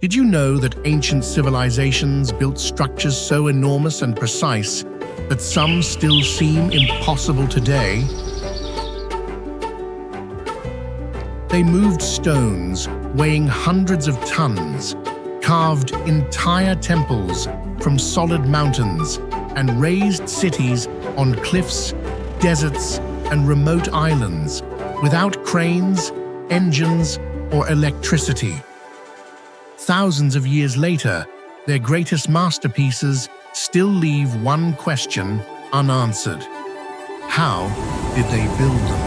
Did you know that ancient civilizations built structures so enormous and precise that some still seem impossible today? They moved stones weighing hundreds of tons, carved entire temples from solid mountains, and raised cities on cliffs, deserts, and remote islands without cranes, engines, or electricity. Thousands of years later, their greatest masterpieces still leave one question unanswered. How did they build them?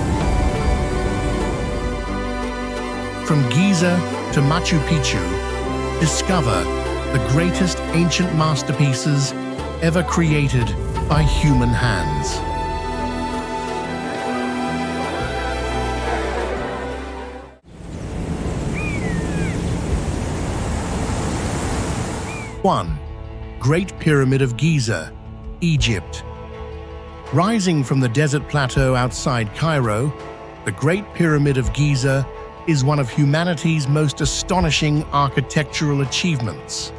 From Giza to Machu Picchu, discover the greatest ancient masterpieces ever created by human hands. One, Great Pyramid of Giza, Egypt. Rising from the desert plateau outside Cairo, the Great Pyramid of Giza is one of humanity's most astonishing architectural achievements.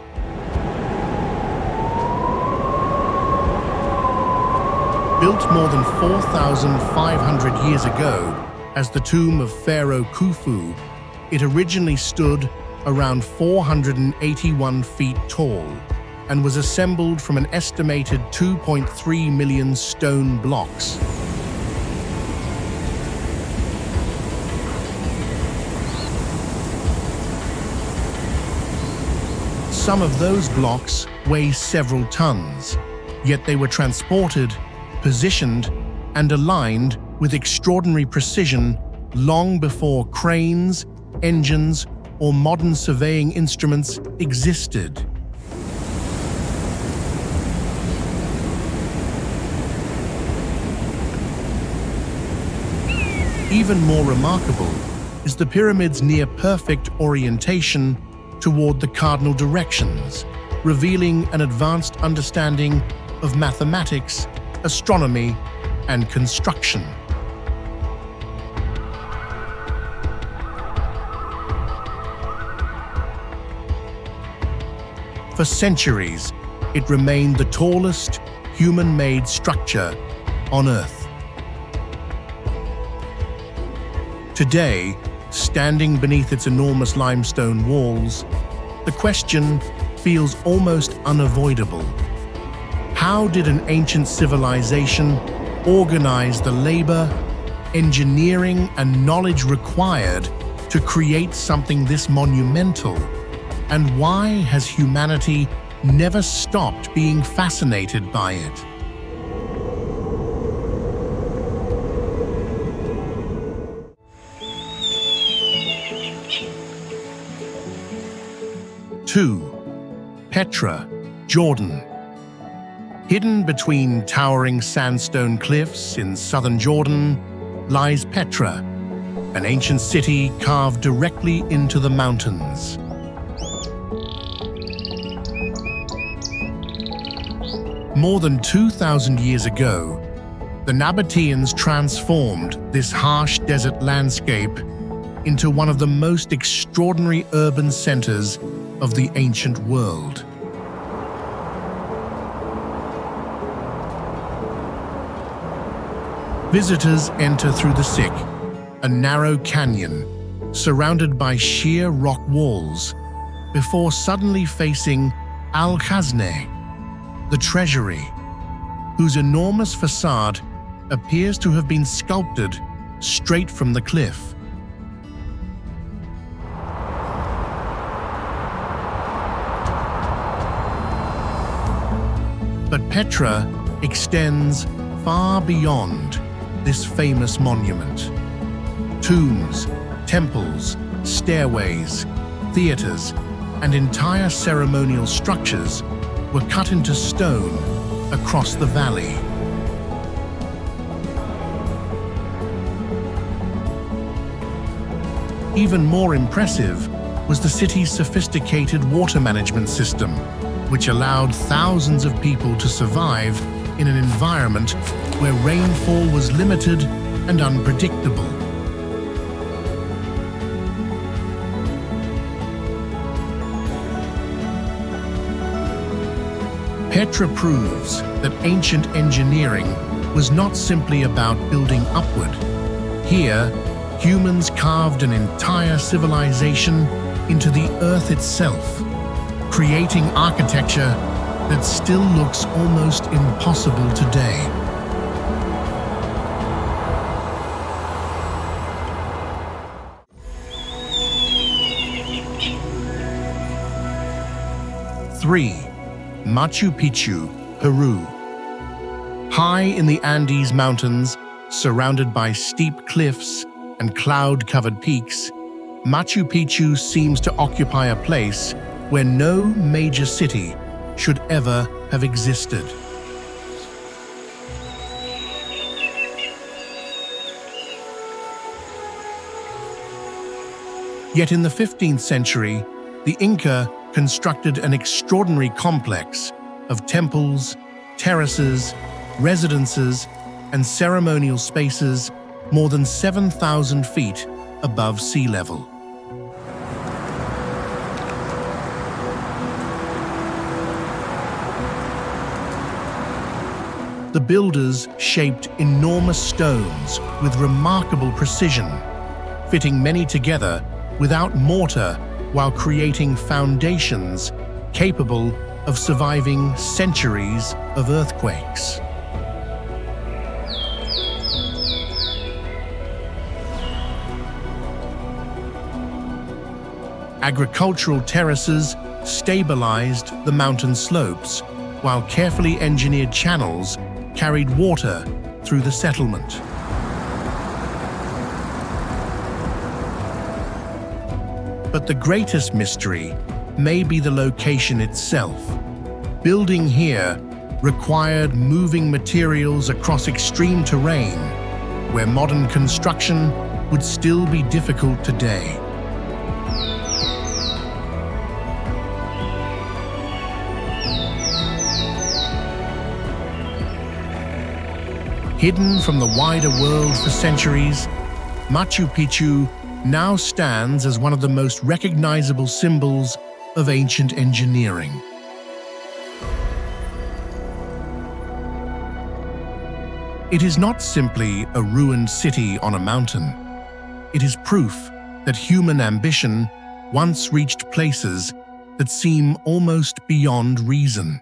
Built more than 4,500 years ago as the tomb of Pharaoh Khufu, it originally stood around 481 feet tall and was assembled from an estimated 2.3 million stone blocks. Some of those blocks weigh several tons, yet they were transported, positioned, and aligned with extraordinary precision long before cranes, engines, or modern surveying instruments existed. Even more remarkable is the pyramid's near-perfect orientation toward the cardinal directions, revealing an advanced understanding of mathematics, astronomy, and construction. For centuries, it remained the tallest human-made structure on Earth. Today, standing beneath its enormous limestone walls, the question feels almost unavoidable. How did an ancient civilization organize the labor, engineering, and knowledge required to create something this monumental? And why has humanity never stopped being fascinated by it? Two, Petra, Jordan. Hidden between towering sandstone cliffs in southern Jordan lies Petra, an ancient city carved directly into the mountains. More than 2,000 years ago, the Nabateans transformed this harsh desert landscape into one of the most extraordinary urban centers of the ancient world. Visitors enter through the Sik, a narrow canyon surrounded by sheer rock walls, before suddenly facing Al-Khazneh, the treasury, whose enormous facade appears to have been sculpted straight from the cliff. But Petra extends far beyond this famous monument. Tombs, temples, stairways, theaters, and entire ceremonial structures were cut into stone across the valley. Even more impressive was the city's sophisticated water management system, which allowed thousands of people to survive in an environment where rainfall was limited and unpredictable. Petra proves that ancient engineering was not simply about building upward. Here, humans carved an entire civilization into the earth itself, creating architecture that still looks almost impossible today. Three, Machu Picchu, Peru. High in the Andes Mountains, surrounded by steep cliffs and cloud-covered peaks, Machu Picchu seems to occupy a place where no major city should ever have existed. Yet in the 15th century, the Inca constructed an extraordinary complex of temples, terraces, residences, and ceremonial spaces more than 7,000 feet above sea level. The builders shaped enormous stones with remarkable precision, fitting many together without mortar while creating foundations capable of surviving centuries of earthquakes. Agricultural terraces stabilized the mountain slopes, while carefully engineered channels carried water through the settlement. But the greatest mystery may be the location itself. Building here required moving materials across extreme terrain, where modern construction would still be difficult today. Hidden from the wider world for centuries, Machu Picchu now stands as one of the most recognizable symbols of ancient engineering. It is not simply a ruined city on a mountain. It is proof that human ambition once reached places that seem almost beyond reason.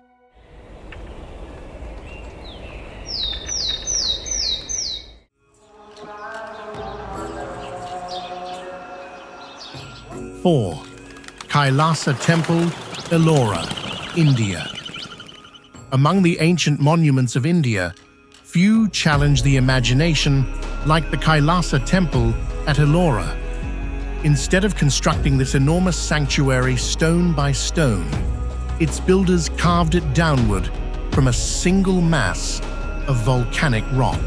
Four, Kailasa Temple, Ellora, India. Among the ancient monuments of India, few challenge the imagination like the Kailasa Temple at Ellora. Instead of constructing this enormous sanctuary stone by stone, its builders carved it downward from a single mass of volcanic rock.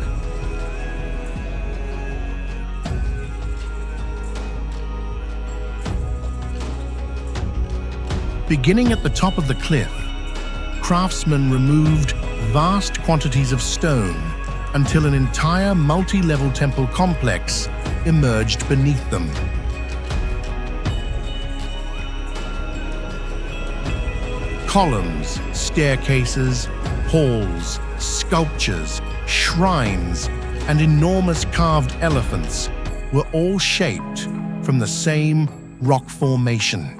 Beginning at the top of the cliff, craftsmen removed vast quantities of stone until an entire multi-level temple complex emerged beneath them. Columns, staircases, halls, sculptures, shrines, and enormous carved elephants were all shaped from the same rock formation.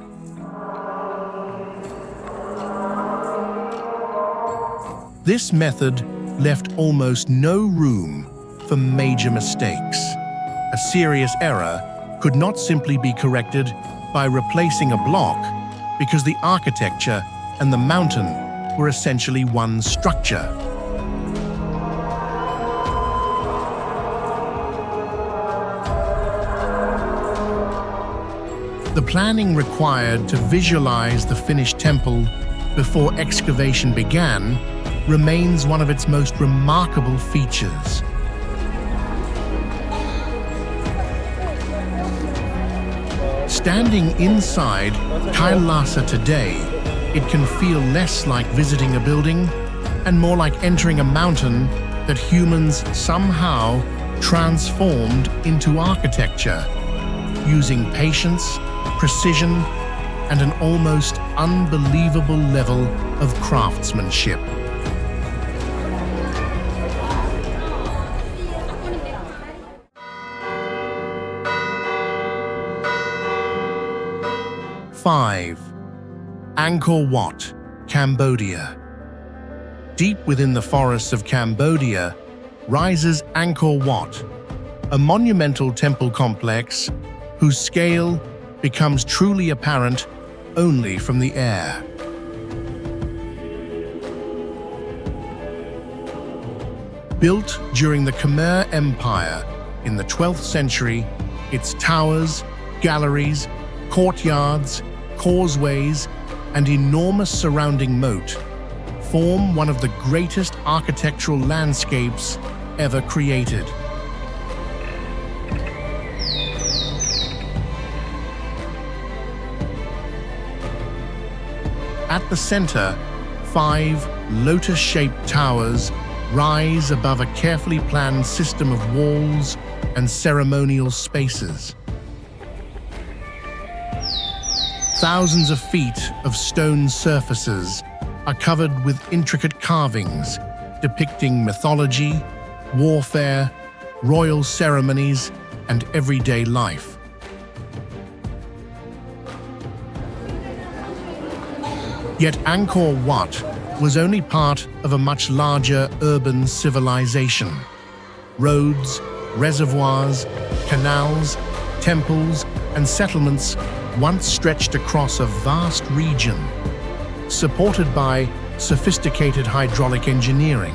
This method left almost no room for major mistakes. A serious error could not simply be corrected by replacing a block, because the architecture and the mountain were essentially one structure. The planning required to visualize the finished temple before excavation began remains one of its most remarkable features. Standing inside Kailasa today, it can feel less like visiting a building and more like entering a mountain that humans somehow transformed into architecture, using patience, precision, and an almost unbelievable level of craftsmanship. Five. Angkor Wat, Cambodia. Deep within the forests of Cambodia rises Angkor Wat, a monumental temple complex whose scale becomes truly apparent only from the air. Built during the Khmer Empire in the 12th century, its towers, galleries, courtyards, causeways, and enormous surrounding moat form one of the greatest architectural landscapes ever created. At the center, 5 lotus-shaped towers rise above a carefully planned system of walls and ceremonial spaces. Thousands of feet of stone surfaces are covered with intricate carvings depicting mythology, warfare, royal ceremonies, and everyday life. Yet Angkor Wat was only part of a much larger urban civilization. Roads, reservoirs, canals, temples, and settlements once stretched across a vast region, supported by sophisticated hydraulic engineering.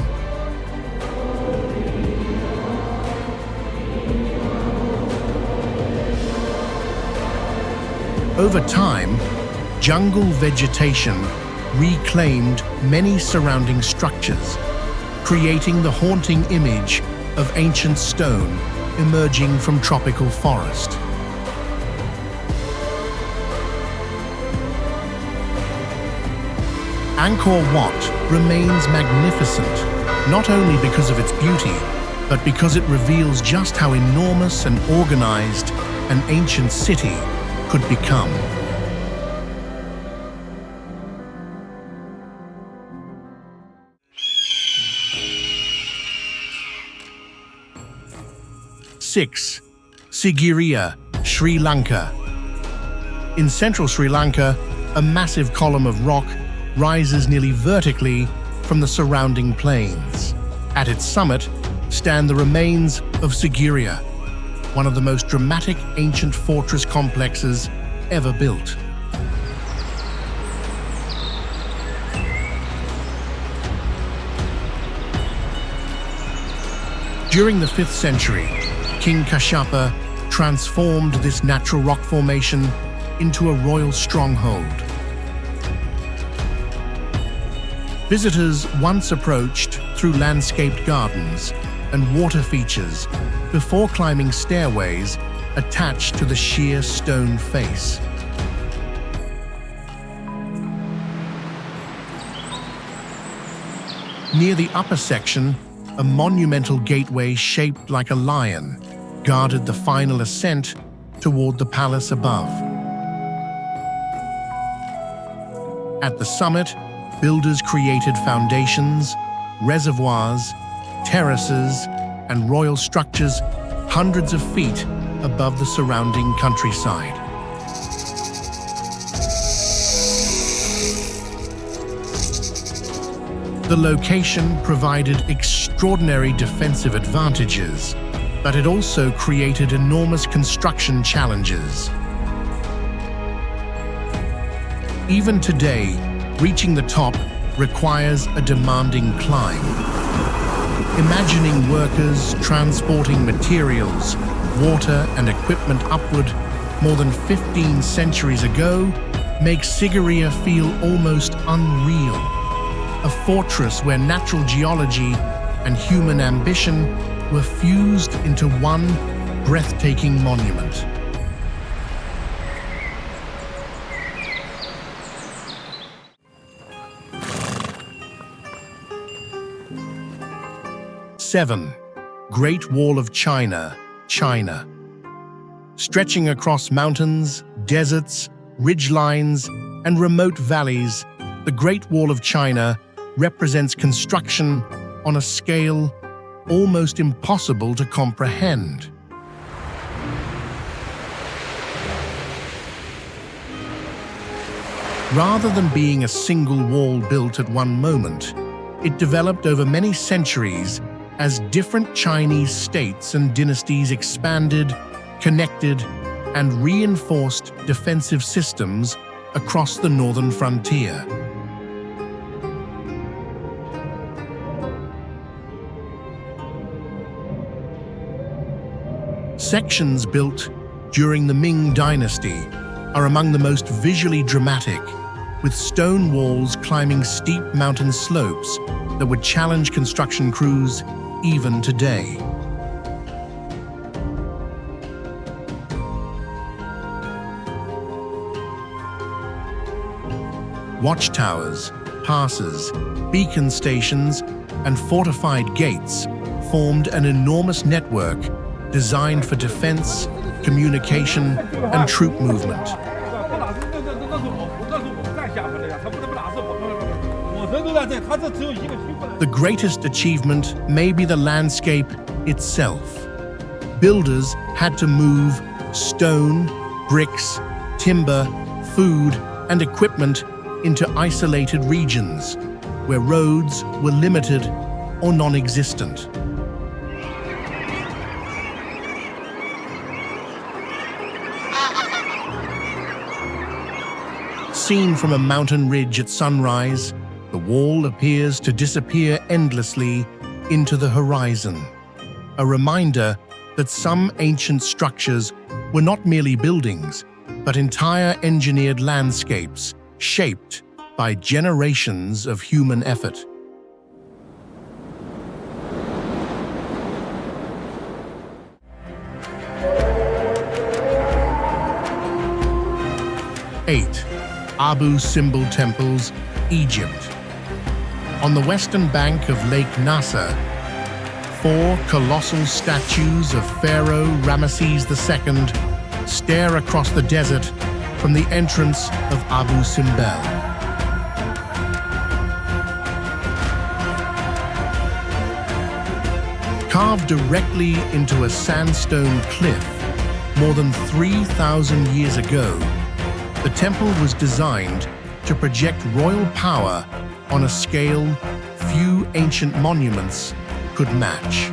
Over time, jungle vegetation reclaimed many surrounding structures, creating the haunting image of ancient stone emerging from tropical forest. Angkor Wat remains magnificent, not only because of its beauty, but because it reveals just how enormous and organized an ancient city could become. Six. Sigiriya, Sri Lanka. In central Sri Lanka, a massive column of rock rises nearly vertically from the surrounding plains. At its summit stand the remains of Sigiriya, one of the most dramatic ancient fortress complexes ever built. During the 5th century, King Kashyapa transformed this natural rock formation into a royal stronghold. Visitors once approached through landscaped gardens and water features before climbing stairways attached to the sheer stone face. Near the upper section, a monumental gateway shaped like a lion guarded the final ascent toward the palace above. At the summit, builders created foundations, reservoirs, terraces, and royal structures hundreds of feet above the surrounding countryside. The location provided extraordinary defensive advantages, but it also created enormous construction challenges. Even today, reaching the top requires a demanding climb. Imagining workers transporting materials, water, and equipment upward more than 15 centuries ago makes Sigiriya feel almost unreal. A fortress where natural geology and human ambition were fused into one breathtaking monument. Seven. Great Wall of China, China. Stretching across mountains, deserts, ridgelines, and remote valleys, the Great Wall of China represents construction on a scale almost impossible to comprehend. Rather than being a single wall built at one moment, it developed over many centuries as different Chinese states and dynasties expanded, connected, and reinforced defensive systems across the northern frontier. Sections built during the Ming Dynasty are among the most visually dramatic, with stone walls climbing steep mountain slopes that would challenge construction crews even today. Watchtowers, passes, beacon stations, and fortified gates formed an enormous network designed for defense, communication, and troop movement. The greatest achievement may be the landscape itself. Builders had to move stone, bricks, timber, food, and equipment into isolated regions where roads were limited or non-existent. Seen from a mountain ridge at sunrise, the wall appears to disappear endlessly into the horizon, a reminder that some ancient structures were not merely buildings, but entire engineered landscapes shaped by generations of human effort. Eight, Abu Simbel Temples, Egypt. On the western bank of Lake Nasser, 4 colossal statues of Pharaoh Ramesses II stare across the desert from the entrance of Abu Simbel. Carved directly into a sandstone cliff more than 3,000 years ago, the temple was designed to project royal power on a scale few ancient monuments could match.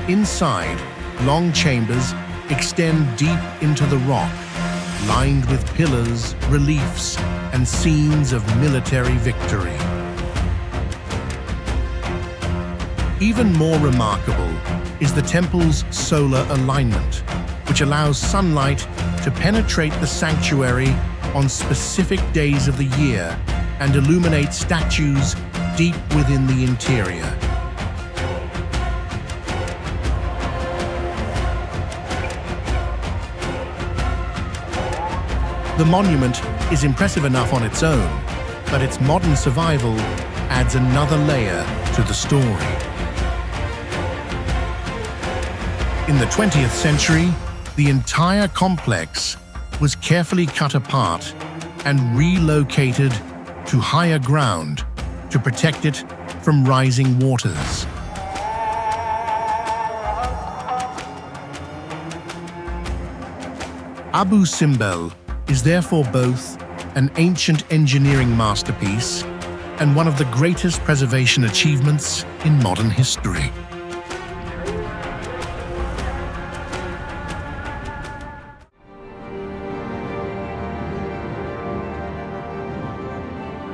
Inside, long chambers extend deep into the rock, lined with pillars, reliefs, and scenes of military victory. Even more remarkable is the temple's solar alignment, which allows sunlight to penetrate the sanctuary on specific days of the year and illuminate statues deep within the interior. The monument is impressive enough on its own, but its modern survival adds another layer to the story. In the 20th century, the entire complex was carefully cut apart and relocated to higher ground to protect it from rising waters. Abu Simbel is therefore both an ancient engineering masterpiece and one of the greatest preservation achievements in modern history.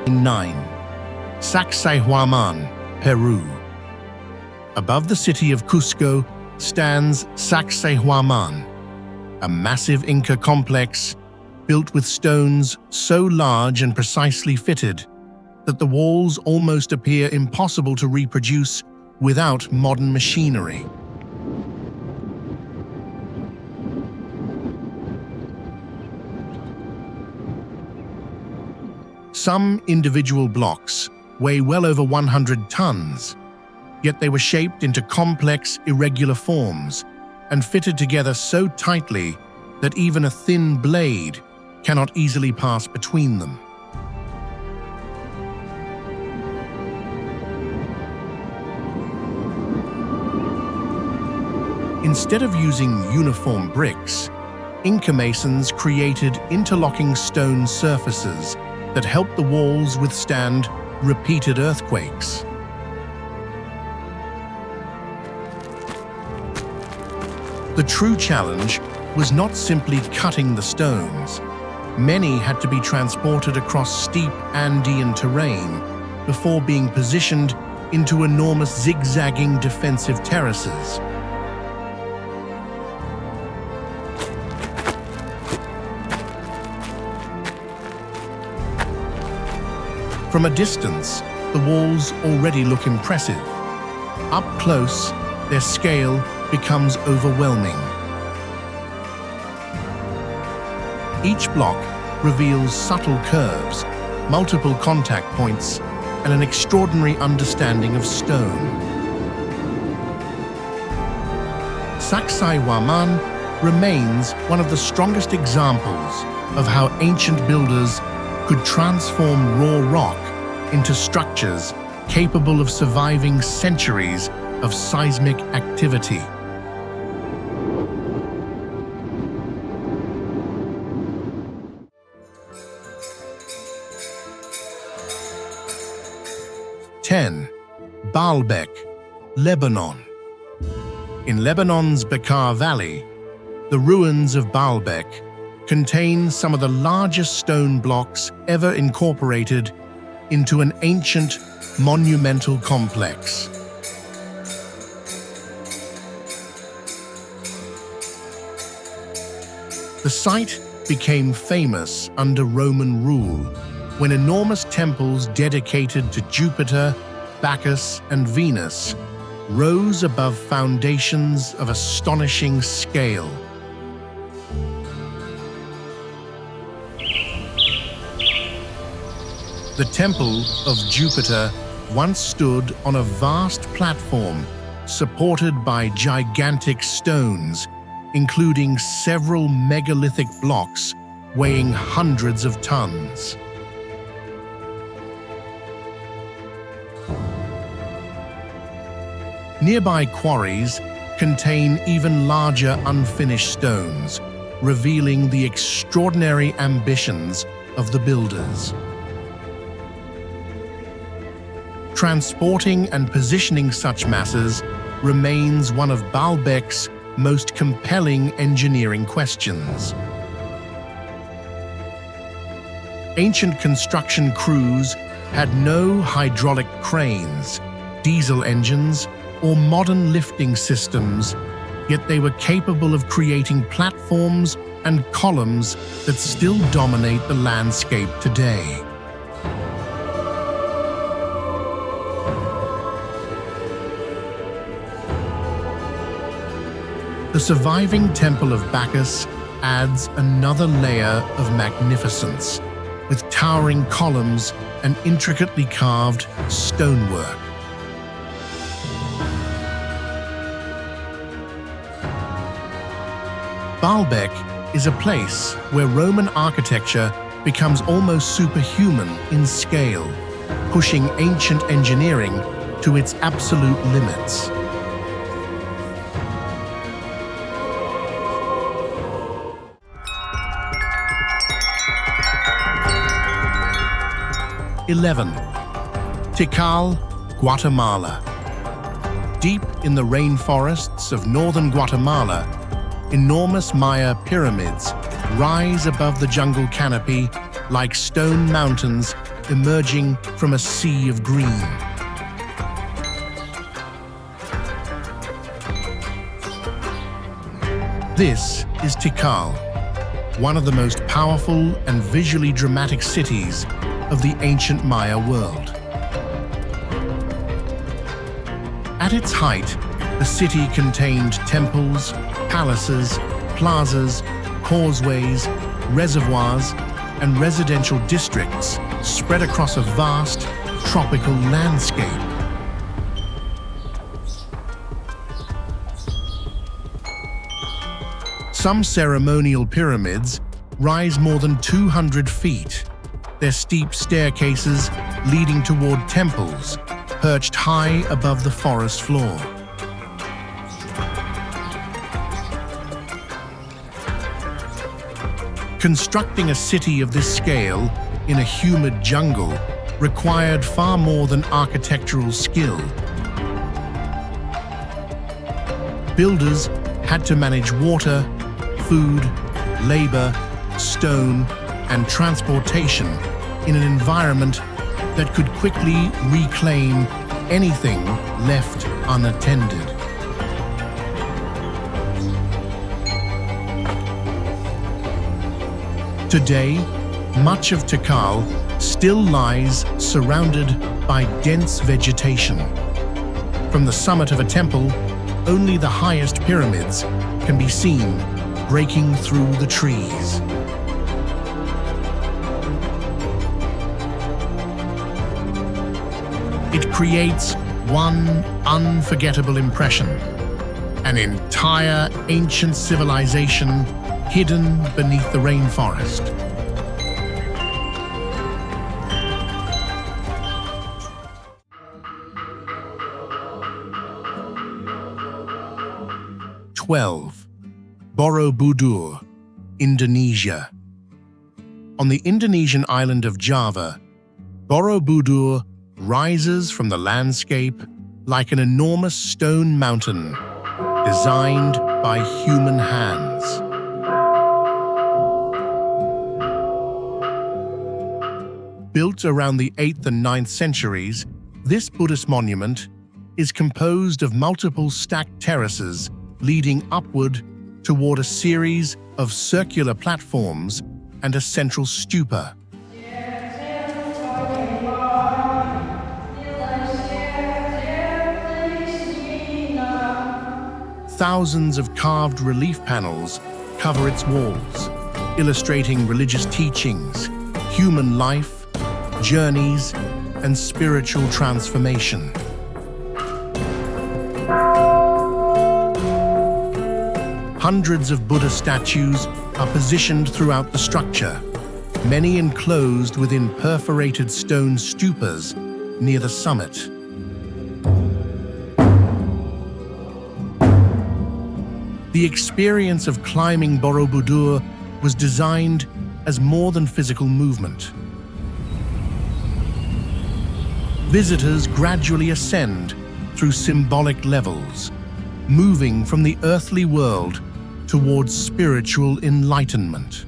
In 9. Sacsayhuamán, Peru. Above the city of Cusco stands Sacsayhuamán, a massive Inca complex built with stones so large and precisely fitted that the walls almost appear impossible to reproduce without modern machinery. Some individual blocks weigh well over 100 tons, yet they were shaped into complex, irregular forms and fitted together so tightly that even a thin blade cannot easily pass between them. Instead of using uniform bricks, Inca masons created interlocking stone surfaces that helped the walls withstand repeated earthquakes. The true challenge was not simply cutting the stones. Many had to be transported across steep Andean terrain before being positioned into enormous zigzagging defensive terraces. From a distance, the walls already look impressive. Up close, their scale becomes overwhelming. Each block reveals subtle curves, multiple contact points, and an extraordinary understanding of stone. Sacsayhuamán remains one of the strongest examples of how ancient builders could transform raw rock into structures capable of surviving centuries of seismic activity. Baalbek, Lebanon. In Lebanon's Bekaa Valley, the ruins of Baalbek contain some of the largest stone blocks ever incorporated into an ancient, monumental complex. The site became famous under Roman rule when enormous temples dedicated to Jupiter, Bacchus, and Venus rose above foundations of astonishing scale. The Temple of Jupiter once stood on a vast platform supported by gigantic stones, including several megalithic blocks weighing hundreds of tons. Nearby quarries contain even larger unfinished stones, revealing the extraordinary ambitions of the builders. Transporting and positioning such masses remains one of Baalbek's most compelling engineering questions. Ancient construction crews had no hydraulic cranes, diesel engines, or modern lifting systems, yet they were capable of creating platforms and columns that still dominate the landscape today. The surviving Temple of Bacchus adds another layer of magnificence, with towering columns and intricately carved stonework. Baalbek is a place where Roman architecture becomes almost superhuman in scale, pushing ancient engineering to its absolute limits. Tikal, Guatemala. Deep in the rainforests of northern Guatemala, enormous Maya pyramids rise above the jungle canopy like stone mountains emerging from a sea of green. This is Tikal, one of the most powerful and visually dramatic cities of the ancient Maya world. At its height, the city contained temples, palaces, plazas, causeways, reservoirs, and residential districts spread across a vast, tropical landscape. Some ceremonial pyramids rise more than 200 feet, their steep staircases leading toward temples perched high above the forest floor. Constructing a city of this scale in a humid jungle required far more than architectural skill. Builders had to manage water, food, labor, stone, and transportation in an environment that could quickly reclaim anything left unattended. Today, much of Tikal still lies surrounded by dense vegetation. From the summit of a temple, only the highest pyramids can be seen breaking through the trees. It creates one unforgettable impression: an entire ancient civilization hidden beneath the rainforest. Borobudur, Indonesia. On the Indonesian island of Java, Borobudur rises from the landscape like an enormous stone mountain designed by human hands. Built around the 8th and 9th centuries, this Buddhist monument is composed of multiple stacked terraces leading upward toward a series of circular platforms and a central stupa. Thousands of carved relief panels cover its walls, illustrating religious teachings, human life, journeys, and spiritual transformation. Hundreds of Buddha statues are positioned throughout the structure, many enclosed within perforated stone stupas near the summit. The experience of climbing Borobudur was designed as more than physical movement. Visitors gradually ascend through symbolic levels, moving from the earthly world towards spiritual enlightenment.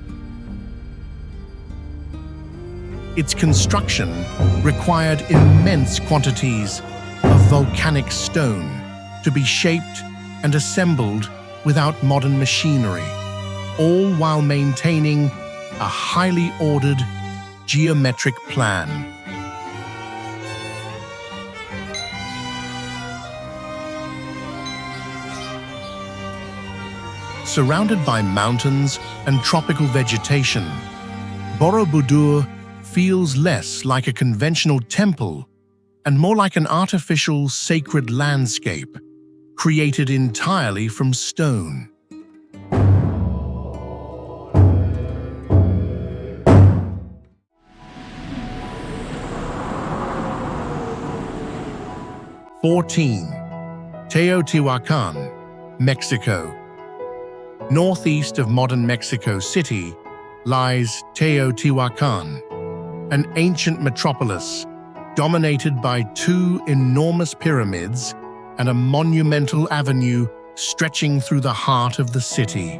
Its construction required immense quantities of volcanic stone to be shaped and assembled without modern machinery, all while maintaining a highly ordered geometric plan. Surrounded by mountains and tropical vegetation, Borobudur feels less like a conventional temple and more like an artificial sacred landscape created entirely from stone. Teotihuacán, Mexico. Northeast of modern Mexico City lies Teotihuacán, an ancient metropolis dominated by two enormous pyramids and a monumental avenue stretching through the heart of the city.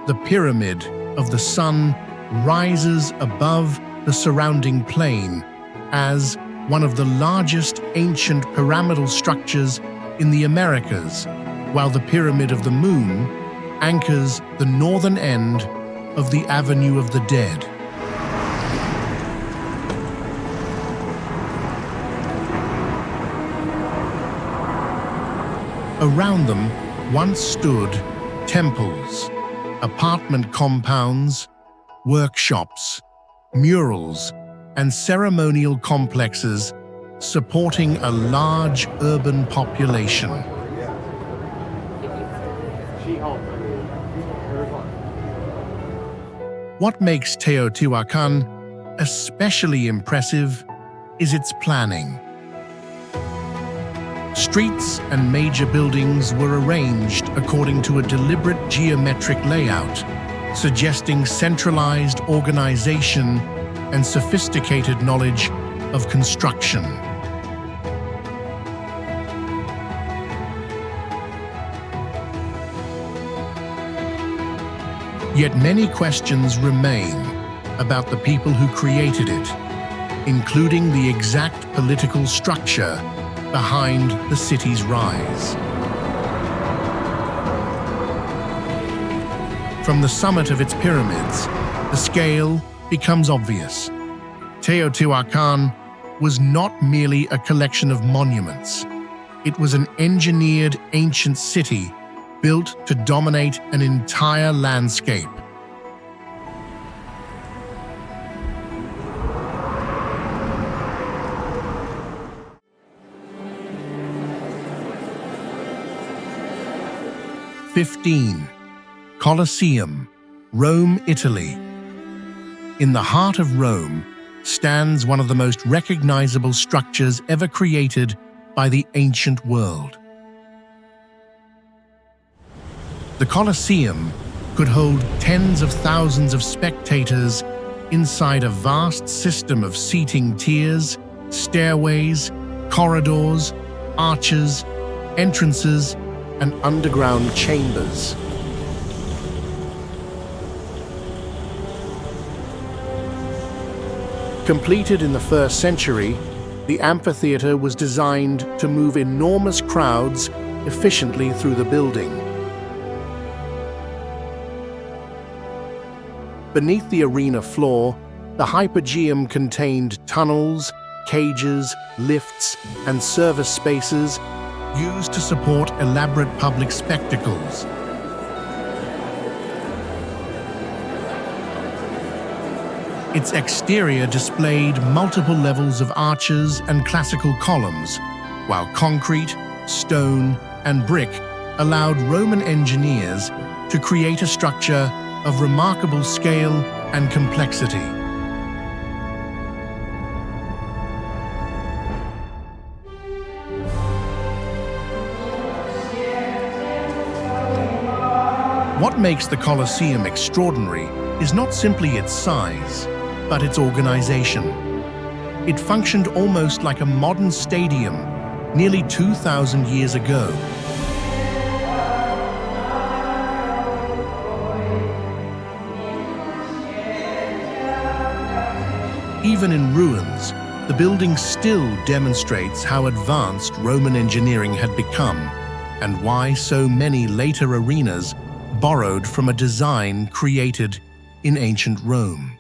The Pyramid of the Sun rises above the surrounding plain as one of the largest ancient pyramidal structures in the Americas, while the Pyramid of the Moon anchors the northern end of the Avenue of the Dead. Around them once stood temples, apartment compounds, workshops, murals, and ceremonial complexes supporting a large urban population. What makes Teotihuacán especially impressive is its planning. Streets and major buildings were arranged according to a deliberate geometric layout, suggesting centralized organization and sophisticated knowledge of construction. Yet many questions remain about the people who created it, including the exact political structure behind the city's rise. From the summit of its pyramids, the scale becomes obvious. Teotihuacán was not merely a collection of monuments. It was an engineered ancient city built to dominate an entire landscape. Colosseum, Rome, Italy. In the heart of Rome stands one of the most recognizable structures ever created by the ancient world. The Colosseum could hold tens of thousands of spectators inside a vast system of seating tiers, stairways, corridors, arches, entrances, and underground chambers. Completed in the 1st century, the amphitheater was designed to move enormous crowds efficiently through the building. Beneath the arena floor, the hypogeum contained tunnels, cages, lifts, and service spaces used to support elaborate public spectacles. Its exterior displayed multiple levels of arches and classical columns, while concrete, stone, and brick allowed Roman engineers to create a structure of remarkable scale and complexity. What makes the Colosseum extraordinary is not simply its size, but its organization. It functioned almost like a modern stadium nearly 2,000 years ago. Even in ruins, the building still demonstrates how advanced Roman engineering had become and why so many later arenas borrowed from a design created in ancient Rome.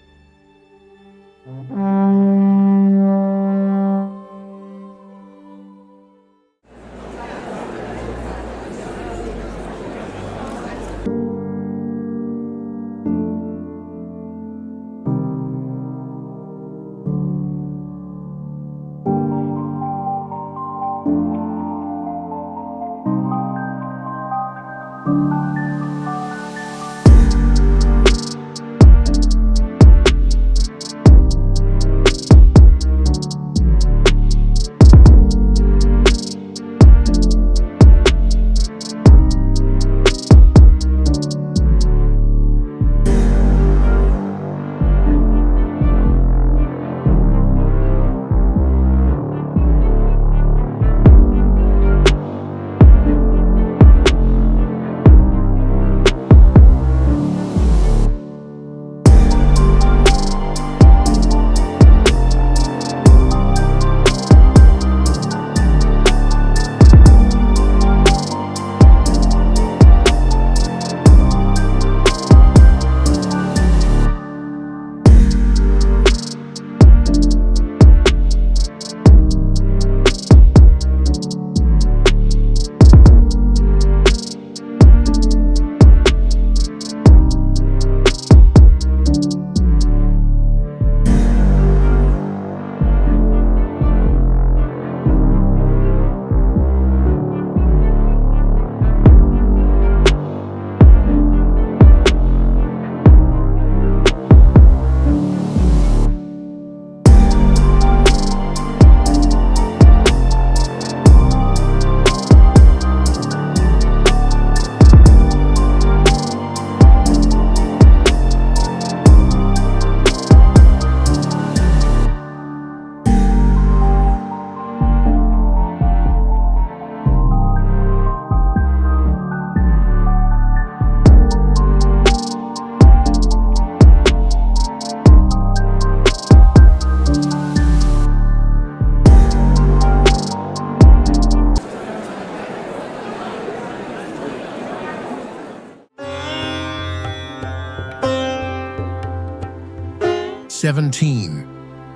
17.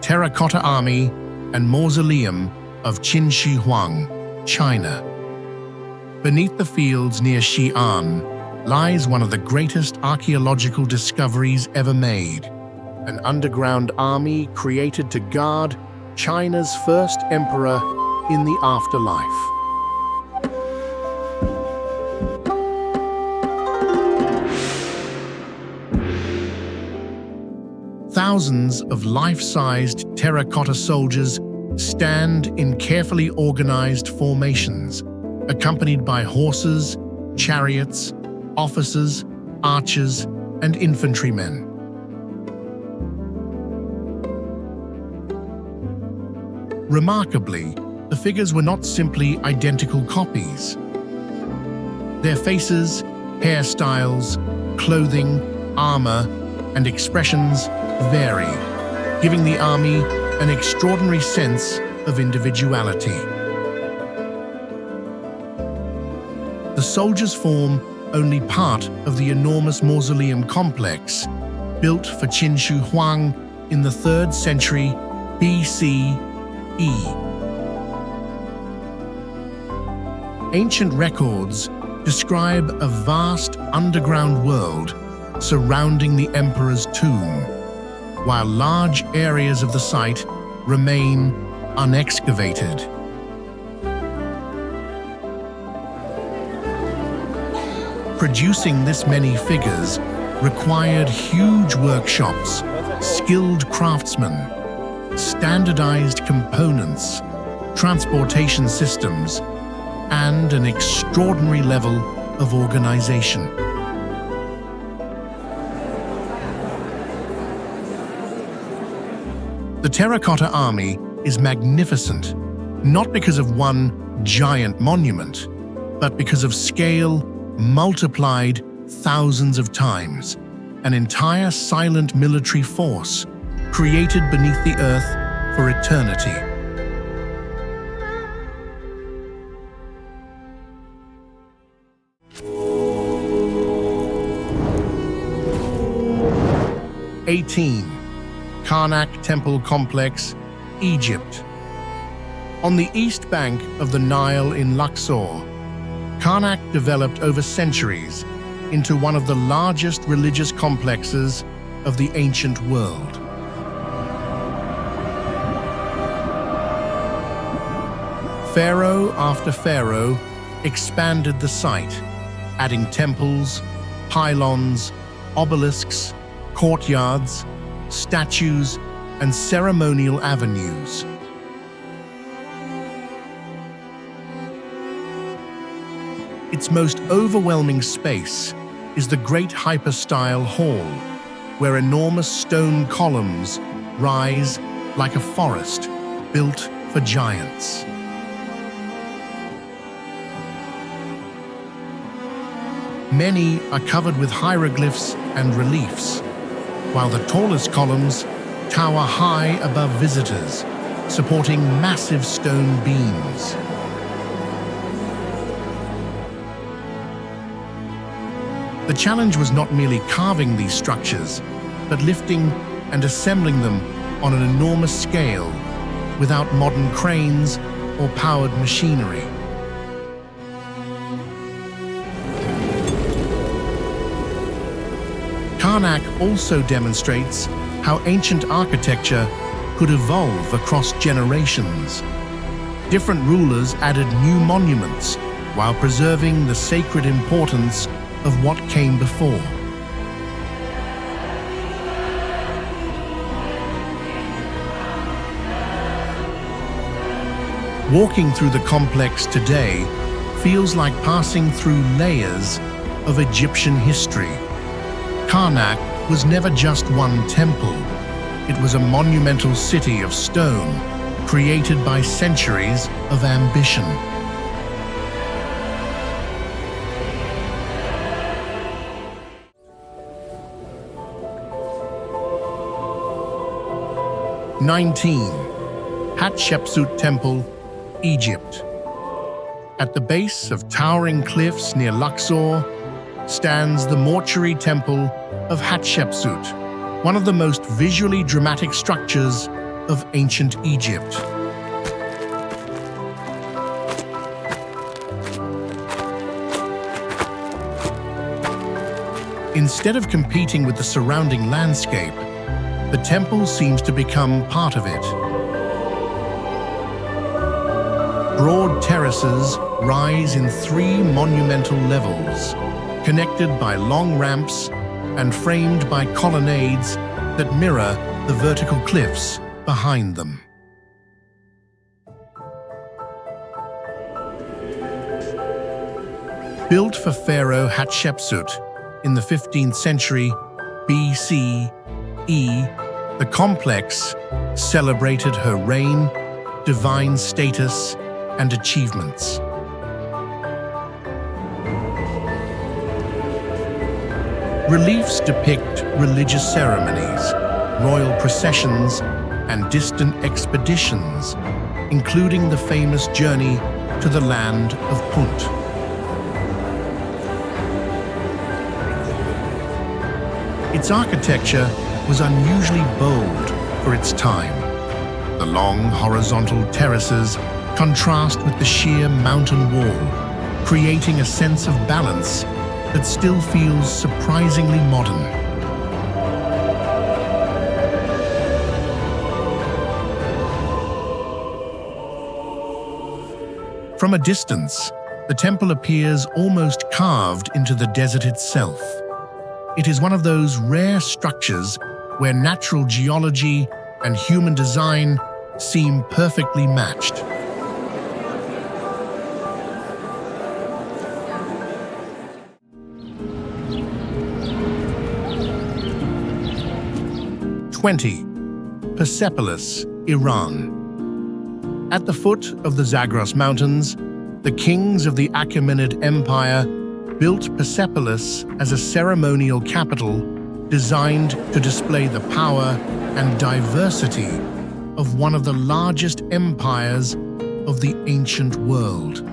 Terracotta Army and Mausoleum of Qin Shi Huang, China. Beneath the fields near Xi'an lies one of the greatest archaeological discoveries ever made, an underground army created to guard China's first emperor in the afterlife. Thousands of life-sized terracotta soldiers stand in carefully organized formations, accompanied by horses, chariots, officers, archers, and infantrymen. Remarkably, the figures were not simply identical copies. Their faces, hairstyles, clothing, armor, and expressions vary, giving the army an extraordinary sense of individuality. The soldiers form only part of the enormous mausoleum complex built for Qin Shi Huang in the 3rd century BCE. Ancient records describe a vast underground world surrounding the emperor's tomb, while large areas of the site remain unexcavated. Producing this many figures required huge workshops, skilled craftsmen, standardized components, transportation systems, and an extraordinary level of organization. The Terracotta Army is magnificent, not because of one giant monument, but because of scale multiplied thousands of times, an entire silent military force created beneath the earth for eternity. Karnak Temple Complex, Egypt. On the east bank of the Nile in Luxor, Karnak developed over centuries into one of the largest religious complexes of the ancient world. Pharaoh after pharaoh expanded the site, adding temples, pylons, obelisks, courtyards, statues, and ceremonial avenues. Its most overwhelming space is the Great Hypostyle Hall, where enormous stone columns rise like a forest built for giants. Many are covered with hieroglyphs and reliefs, while the tallest columns tower high above visitors, supporting massive stone beams. The challenge was not merely carving these structures, but lifting and assembling them on an enormous scale without modern cranes or powered machinery. Karnak also demonstrates how ancient architecture could evolve across generations. Different rulers added new monuments while preserving the sacred importance of what came before. Walking through the complex today feels like passing through layers of Egyptian history. Karnak was never just one temple. It was a monumental city of stone, created by centuries of ambition. Hatshepsut Temple, Egypt. At the base of towering cliffs near Luxor stands the mortuary temple of Hatshepsut, one of the most visually dramatic structures of ancient Egypt. Instead of competing with the surrounding landscape, the temple seems to become part of it. Broad terraces rise in 3 monumental levels, connected by long ramps and framed by colonnades that mirror the vertical cliffs behind them. Built for Pharaoh Hatshepsut in the 15th century BCE, the complex celebrated her reign, divine status, and achievements. Reliefs depict religious ceremonies, royal processions, and distant expeditions, including the famous journey to the land of Punt. Its architecture was unusually bold for its time. The long horizontal terraces contrast with the sheer mountain wall, creating a sense of balance that still feels surprisingly modern. From a distance, the temple appears almost carved into the desert itself. It is one of those rare structures where natural geology and human design seem perfectly matched. Persepolis, Iran. At the foot of the Zagros Mountains, the kings of the Achaemenid Empire built Persepolis as a ceremonial capital designed to display the power and diversity of one of the largest empires of the ancient world.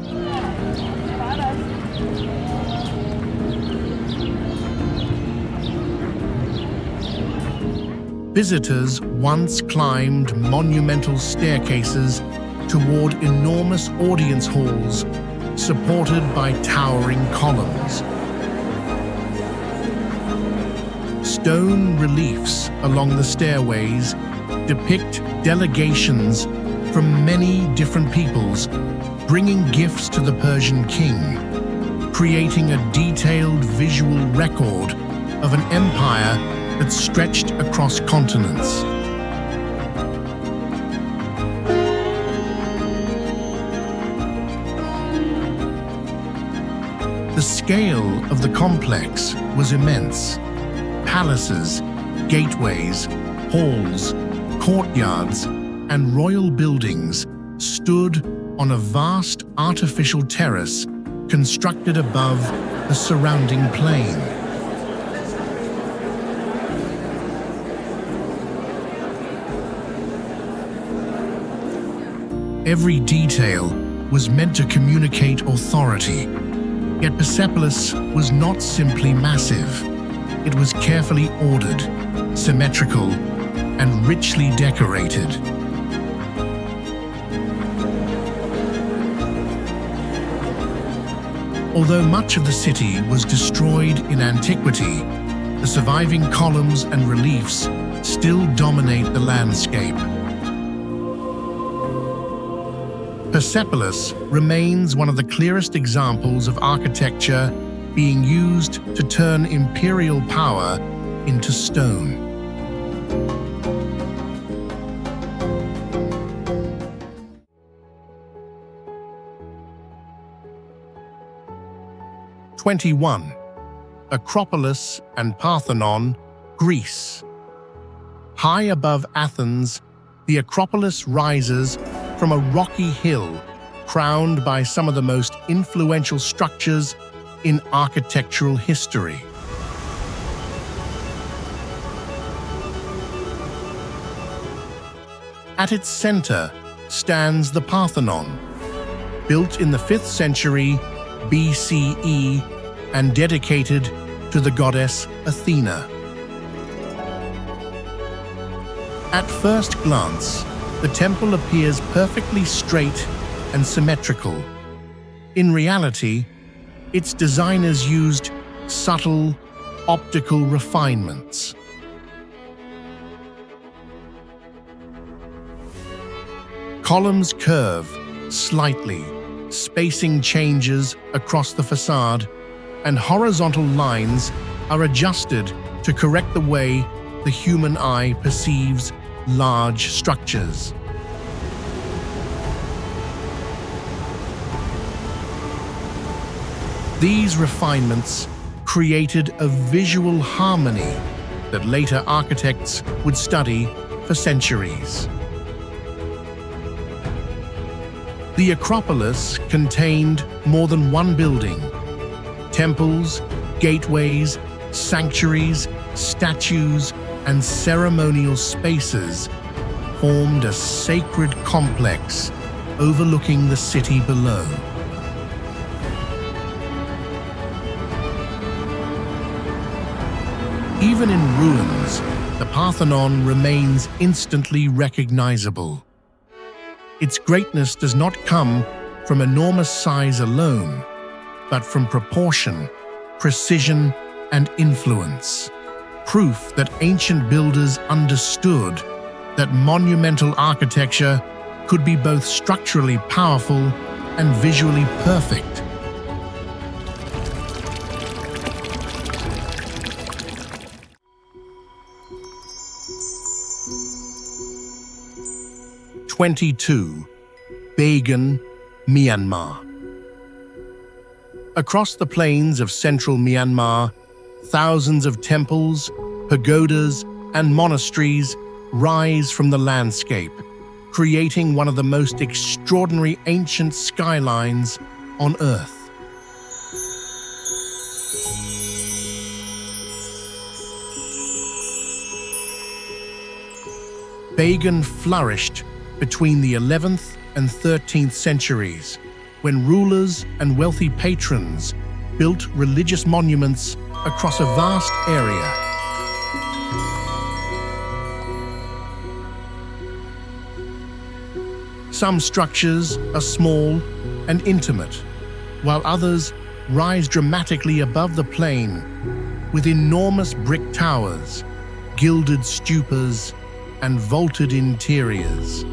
Visitors once climbed monumental staircases toward enormous audience halls supported by towering columns. Stone reliefs along the stairways depict delegations from many different peoples bringing gifts to the Persian king, creating a detailed visual record of an empire that stretched across continents. The scale of the complex was immense. Palaces, gateways, halls, courtyards, and royal buildings stood on a vast artificial terrace constructed above the surrounding plain. Every detail was meant to communicate authority, yet Persepolis was not simply massive. It was carefully ordered, symmetrical, and richly decorated. Although much of the city was destroyed in antiquity, the surviving columns and reliefs still dominate the landscape. Persepolis remains one of the clearest examples of architecture being used to turn imperial power into stone. Acropolis and Parthenon, Greece. High above Athens, the Acropolis rises from a rocky hill crowned by some of the most influential structures in architectural history. At its center stands the Parthenon, built in the 5th century BCE and dedicated to the goddess Athena. At first glance, the temple appears perfectly straight and symmetrical. In reality, its designers used subtle optical refinements. Columns curve slightly, spacing changes across the facade, and horizontal lines are adjusted to correct the way the human eye perceives large structures. These refinements created a visual harmony that later architects would study for centuries. The Acropolis contained more than one building. Temples, gateways, sanctuaries, statues, and ceremonial spaces formed a sacred complex overlooking the city below. Even in ruins, the Parthenon remains instantly recognizable. Its greatness does not come from enormous size alone, but from proportion, precision, and influence. Proof that ancient builders understood that monumental architecture could be both structurally powerful and visually perfect. Bagan, Myanmar. Across the plains of central Myanmar, thousands of temples, pagodas, and monasteries rise from the landscape, creating one of the most extraordinary ancient skylines on Earth. Bagan flourished between the 11th and 13th centuries, when rulers and wealthy patrons built religious monuments across a vast area. Some structures are small and intimate, while others rise dramatically above the plain with enormous brick towers, gilded stupas, and vaulted interiors.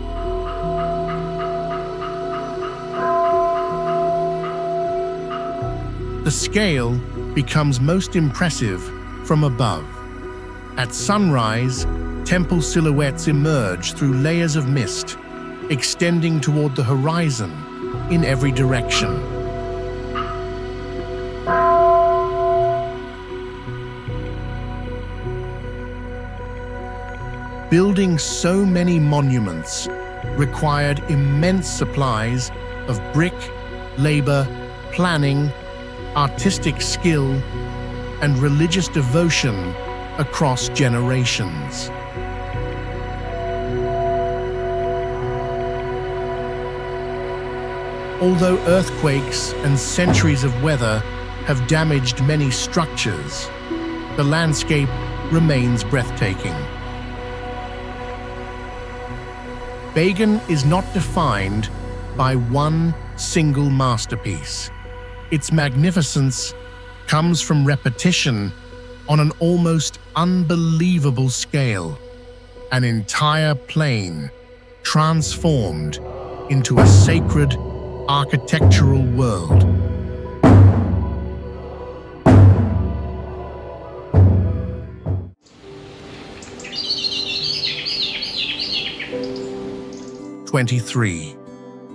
The scale becomes most impressive from above. At sunrise, temple silhouettes emerge through layers of mist, extending toward the horizon in every direction. Building so many monuments required immense supplies of brick, labor, planning, artistic skill, and religious devotion across generations. Although earthquakes and centuries of weather have damaged many structures, the landscape remains breathtaking. Bagan is not defined by one single masterpiece. Its magnificence comes from repetition on an almost unbelievable scale, an entire plain transformed into a sacred architectural world.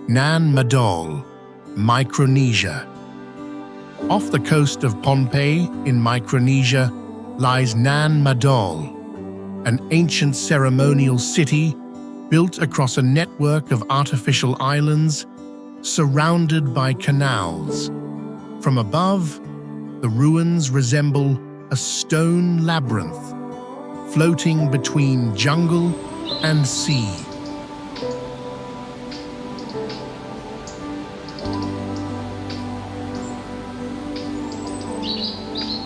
Nan Madol, Micronesia. Off the coast of Pohnpei in Micronesia lies Nan Madol, an ancient ceremonial city built across a network of artificial islands surrounded by canals. From above, the ruins resemble a stone labyrinth, floating between jungle and sea.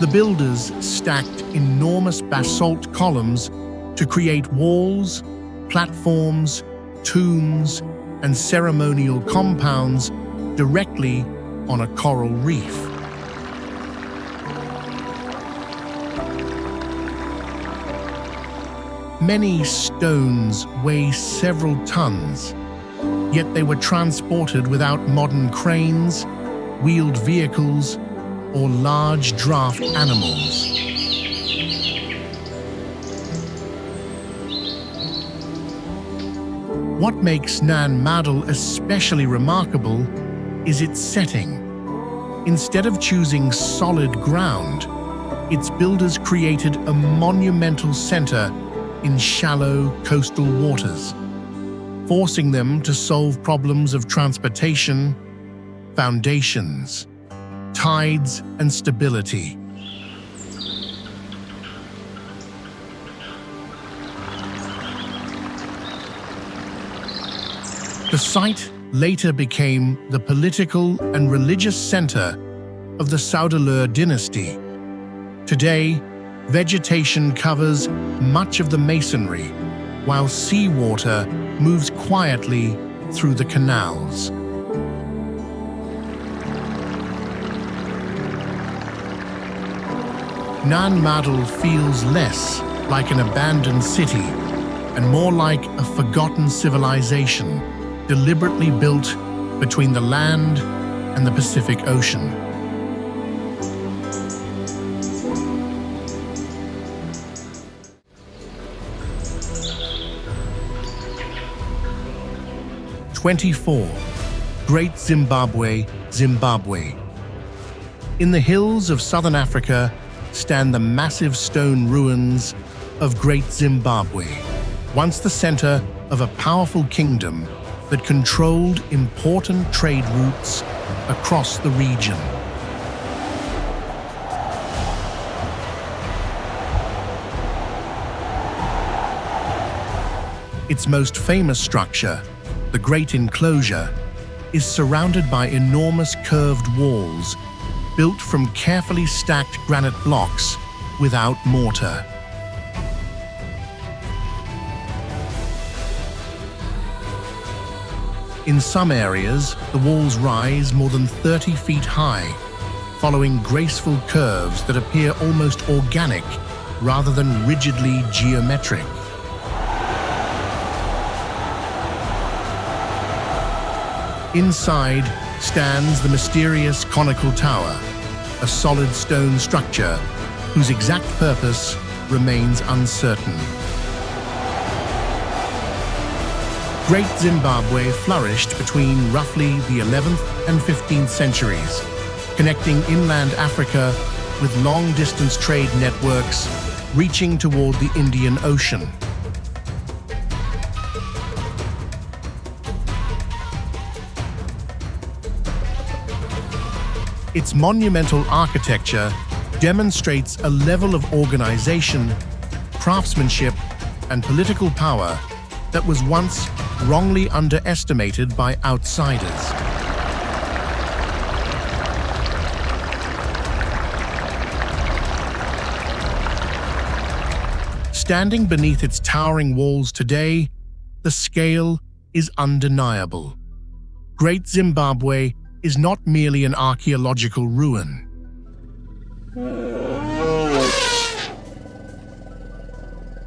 The builders stacked enormous basalt columns to create walls, platforms, tombs, and ceremonial compounds directly on a coral reef. Many stones weigh several tons, yet they were transported without modern cranes, wheeled vehicles, or large draft animals. What makes Nan Madol especially remarkable is its setting. Instead of choosing solid ground, its builders created a monumental center in shallow coastal waters, forcing them to solve problems of transportation, foundations, tides, and stability. The site later became the political and religious center of the Ellora dynasty. Today, vegetation covers much of the masonry, while seawater moves quietly through the canals. Nan Madol feels less like an abandoned city and more like a forgotten civilization, deliberately built between the land and the Pacific Ocean. '24. Great Zimbabwe, Zimbabwe. In the hills of southern Africa stand the massive stone ruins of Great Zimbabwe, once the center of a powerful kingdom that controlled important trade routes across the region. Its most famous structure, the Great Enclosure, is surrounded by enormous curved walls built from carefully stacked granite blocks without mortar. In some areas, the walls rise more than 30 feet high, following graceful curves that appear almost organic rather than rigidly geometric. Inside stands the mysterious conical tower, a solid stone structure whose exact purpose remains uncertain. Great Zimbabwe flourished between roughly the 11th and 15th centuries, connecting inland Africa with long-distance trade networks reaching toward the Indian Ocean. Its monumental architecture demonstrates a level of organization, craftsmanship, and political power that was once wrongly underestimated by outsiders. Standing beneath its towering walls today, the scale is undeniable. Great Zimbabwe is not merely an archaeological ruin.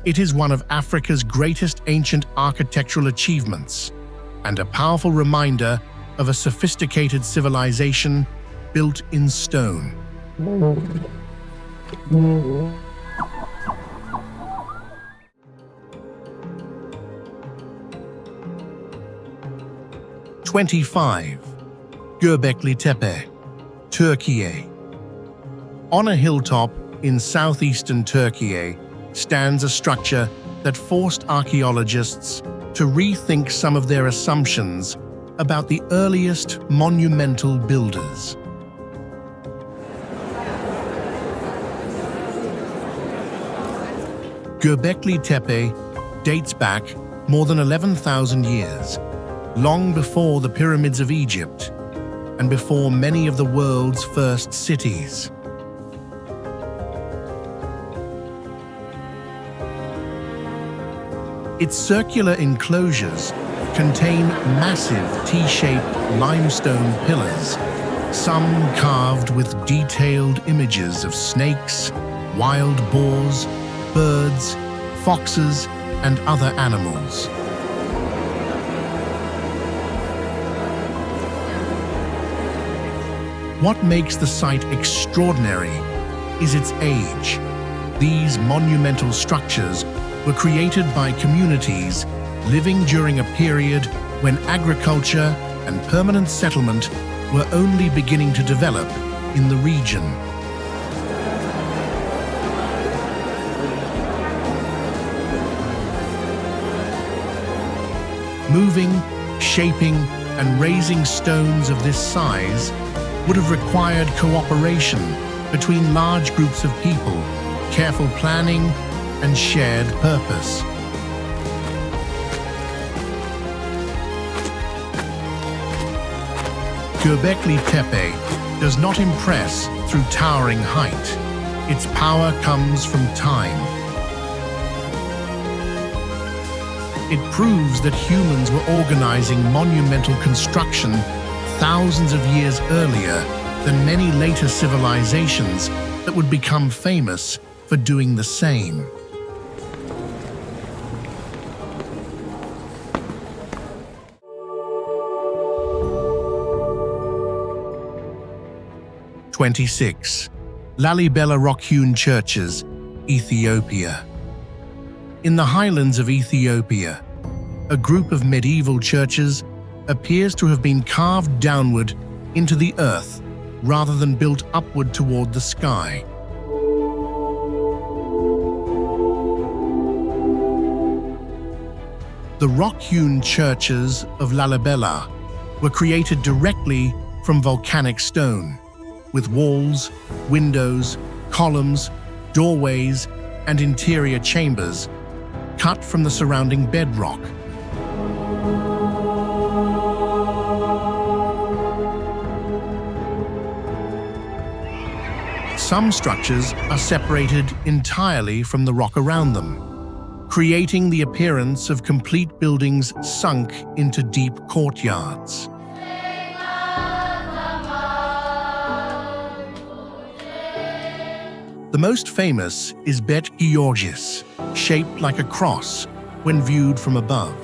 It is one of Africa's greatest ancient architectural achievements and a powerful reminder of a sophisticated civilization built in stone. '25. Göbekli Tepe, Turkey. On a hilltop in southeastern Turkey stands a structure that forced archaeologists to rethink some of their assumptions about the earliest monumental builders. Göbekli Tepe dates back more than 11,000 years, long before the pyramids of Egypt and before many of the world's first cities. Its circular enclosures contain massive T-shaped limestone pillars, some carved with detailed images of snakes, wild boars, birds, foxes, and other animals. What makes the site extraordinary is its age. These monumental structures were created by communities living during a period when agriculture and permanent settlement were only beginning to develop in the region. Moving, shaping, and raising stones of this size would have required cooperation between large groups of people, careful planning, and shared purpose. Göbekli Tepe does not impress through towering height. Its power comes from time. It proves that humans were organizing monumental construction thousands of years earlier than many later civilizations that would become famous for doing the same. (26) Lalibela Rock-Hewn Churches, Ethiopia. In the highlands of Ethiopia, a group of medieval churches appears to have been carved downward into the earth rather than built upward toward the sky. The rock-hewn churches of Lalibela were created directly from volcanic stone, with walls, windows, columns, doorways, and interior chambers cut from the surrounding bedrock. Some structures are separated entirely from the rock around them, creating the appearance of complete buildings sunk into deep courtyards. The most famous is Bet Georgis, shaped like a cross when viewed from above.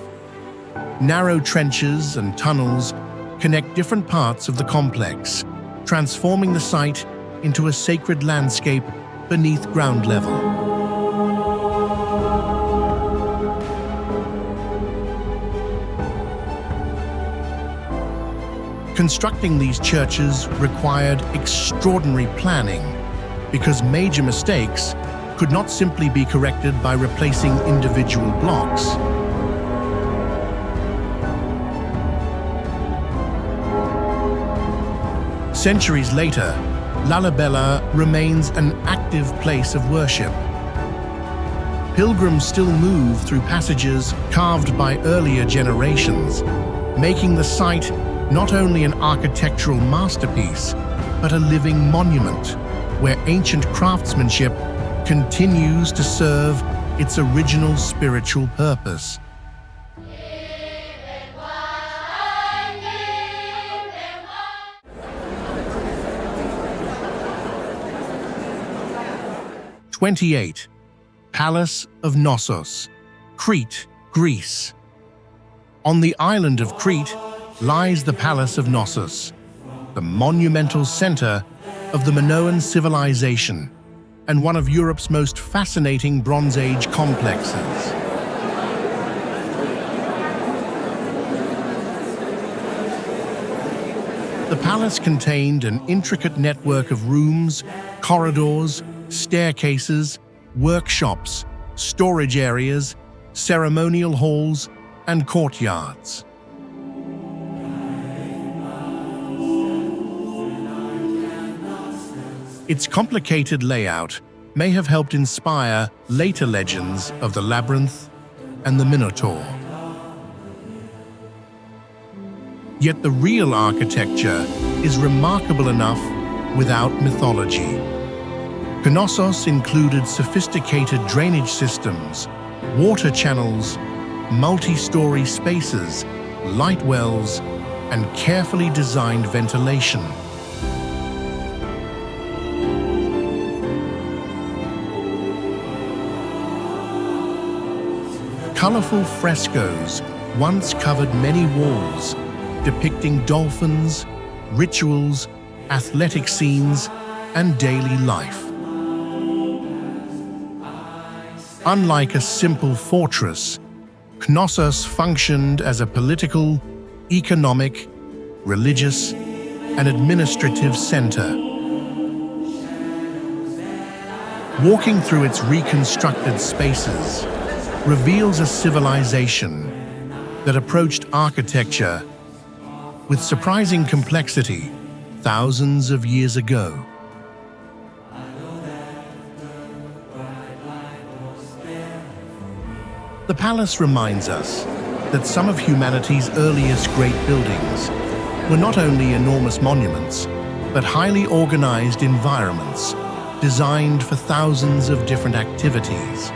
Narrow trenches and tunnels connect different parts of the complex, transforming the site into a sacred landscape beneath ground level. Constructing these churches required extraordinary planning, because major mistakes could not simply be corrected by replacing individual blocks. Centuries later, Lalibela remains an active place of worship. Pilgrims still move through passages carved by earlier generations, making the site not only an architectural masterpiece, but a living monument where ancient craftsmanship continues to serve its original spiritual purpose. (28) Palace of Knossos, Crete, Greece. On the island of Crete lies the Palace of Knossos, the monumental center of the Minoan civilization and one of Europe's most fascinating Bronze Age complexes. The palace contained an intricate network of rooms, corridors, staircases, workshops, storage areas, ceremonial halls, and courtyards. Its complicated layout may have helped inspire later legends of the labyrinth and the Minotaur. Yet the real architecture is remarkable enough without mythology. Knossos included sophisticated drainage systems, water channels, multi-story spaces, light wells, and carefully designed ventilation. Colorful frescoes once covered many walls, depicting dolphins, rituals, athletic scenes, and daily life. Unlike a simple fortress, Knossos functioned as a political, economic, religious, and administrative center. Walking through its reconstructed spaces reveals a civilization that approached architecture with surprising complexity thousands of years ago. The palace reminds us that some of humanity's earliest great buildings were not only enormous monuments, but highly organized environments designed for thousands of different activities.